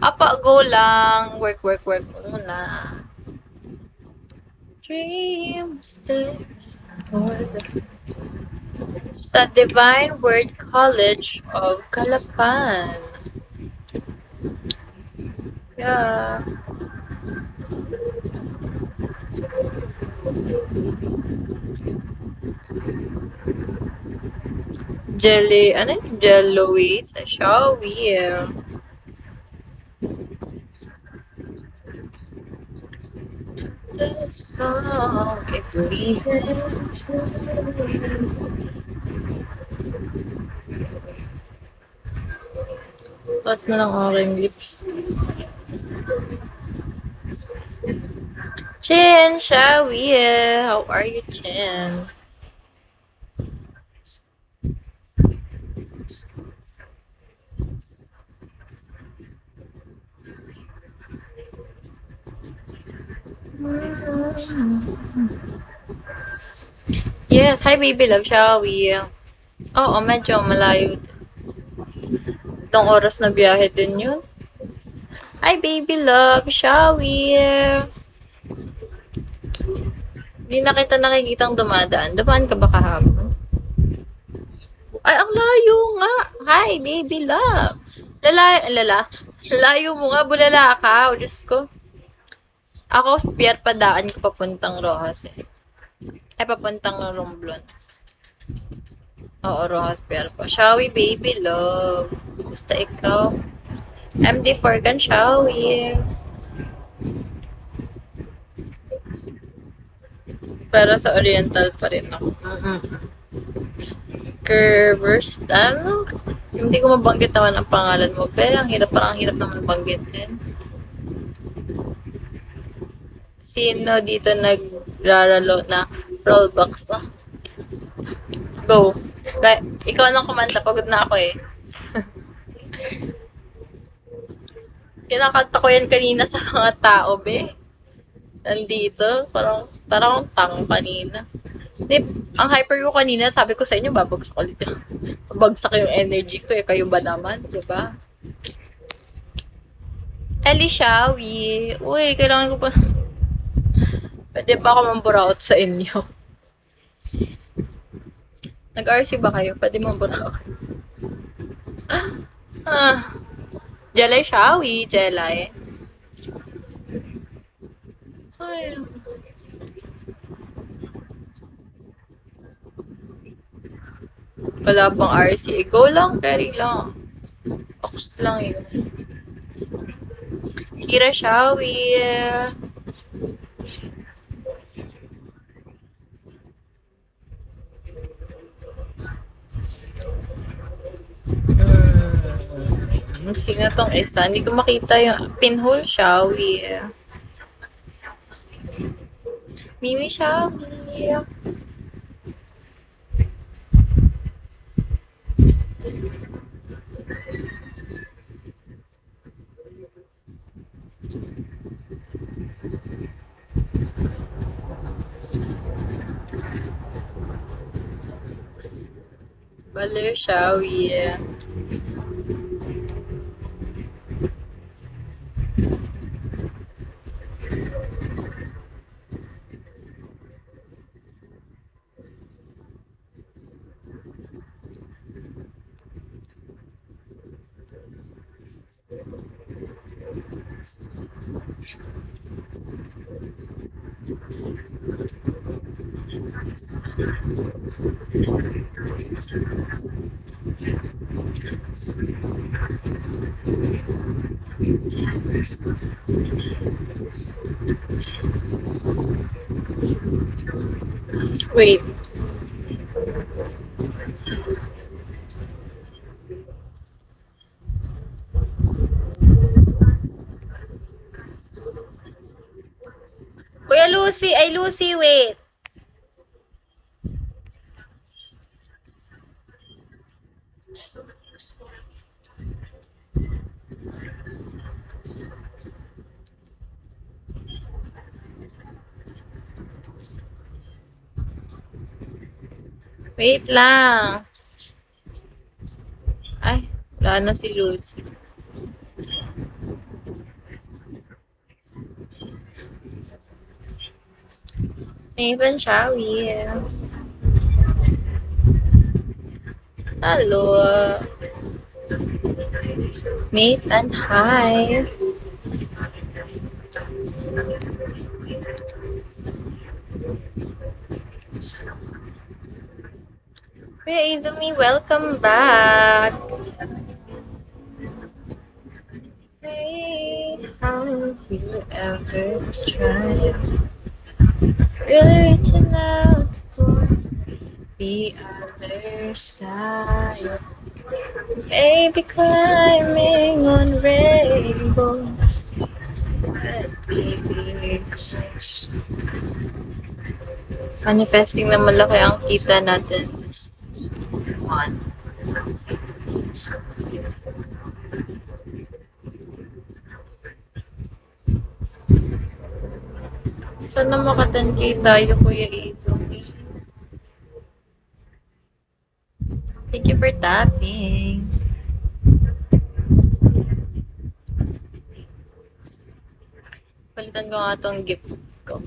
Apa, go lang. Work, work, work muna. Dreams there for the sa Divine Word College of Calapan. Yeah. Jelly, ano yun? Jelloy sa Shawi. The song is leading to Cut na lang aking lips. Chin, Shawi. How are you, Chin? Yes, hi baby love, Shawi. Oo, medyo malayo. Itong oras na biyahe din yun. Hi baby love, Shawi. Hindi na kita nakikitang dumadaan. Dumaan ka ba kahapon? Ay, ang layo nga. Hi baby love. Layo mo nga, bulala ka. O, Diyos ko. Ako, Pierre padaan ko papuntang Rojas eh. Ay, papuntang Romblon. Oo, Rojas Pierre pa. Shawi baby love. Kumusta ikaw? MD Forgan, Shawi. Pero sa Oriental pa rin ako. Curvers, ano? Hindi ko mabanggit naman ang pangalan mo, pero parang hirap naman banggitin. Sino dito nagraralo na rollbox? Oh? Go. Ikaw nang kumanta, pagod na ako eh. Kinakanta ko yan kanina sa mga tao, be. Nandito, parang tang kanina. Di, ang hyper ko kanina, sabi ko sa inyo, babagsak ulit yung, babagsak yung energy ko eh. Kayo ba naman, di ba? Shawi. Uy, kailangan ko pa. Pwede ba ako mamburaot sa inyo? Nag-RC ba kayo? Pwede mamburaot. Ah, Jelay Shawi, Jelay. Ay, wala pang RC. Go lang, carry lang. Ox lang yun. Kira Shawi. Sino tong isa? Hindi ko makita yung pinhole Shawi. Mimi Shawi. Baler Shawi. Wait. Kuya Lucy, ay Lucy, wait. Wait lang. Ay, wala na si Lucy. Nathan Shawi. Hello. Nathan, hi. Kuya Izumi, welcome back. Hey, have you ever tried really reaching out for the other side? Maybe climbing on rainbows. Baby, manifesting na malaki ang kita natin this month. Sana makatankay tayo, Kuya Izumi. Thank you for tapping. Palitan ko nga tong gift ko.